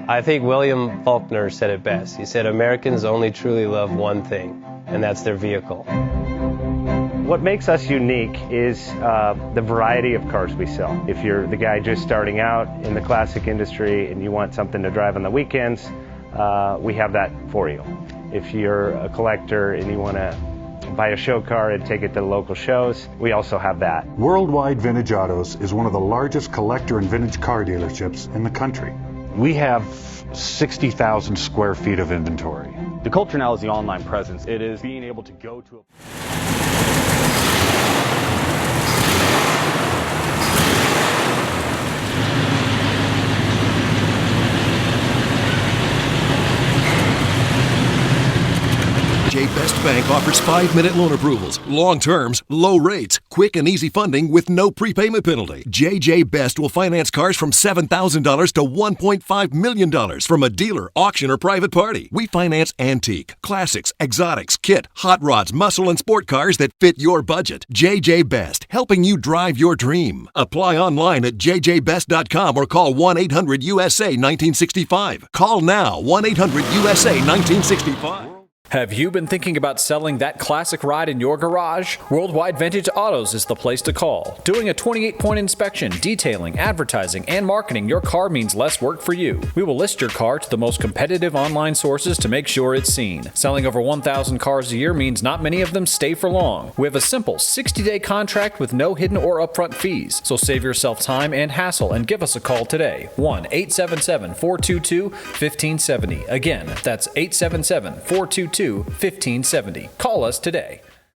I think William Faulkner said it best. He said, Americans only truly love one thing, and that's their vehicle. What makes us unique is the variety of cars we sell. If you're the guy just starting out in the classic industry and you want something to drive on the weekends, we have that for you. If you're a collector and you want to buy a show car and take it to the local shows, we also have that. Worldwide Vintage Autos is one of the largest collector and vintage car dealerships in the country. We have 60,000 square feet of inventory. The culture now is the online presence. It is being able to go to a... JJ Best Bank offers 5-minute loan approvals, long terms, low rates, quick and easy funding with no prepayment penalty. JJ Best will finance cars from $7,000 to $1.5 million from a dealer, auction, or private party. We finance antique, classics, exotics, kit, hot rods, muscle, and sport cars that fit your budget. JJ Best, helping you drive your dream. Apply online at jjbest.com or call 1-800-USA-1965. Call now, 1-800-USA-1965. Have you been thinking about selling that classic ride in your garage? Worldwide Vintage Autos is the place to call. Doing a 28-point inspection, detailing, advertising, and marketing your car means less work for you. We will list your car to the most competitive online sources to make sure it's seen. Selling over 1,000 cars a year means not many of them stay for long. We have a simple 60-day contract with no hidden or upfront fees. So save yourself time and hassle and give us a call today. 1-877-422-1570. Again, that's 877-422-1570. Call us today.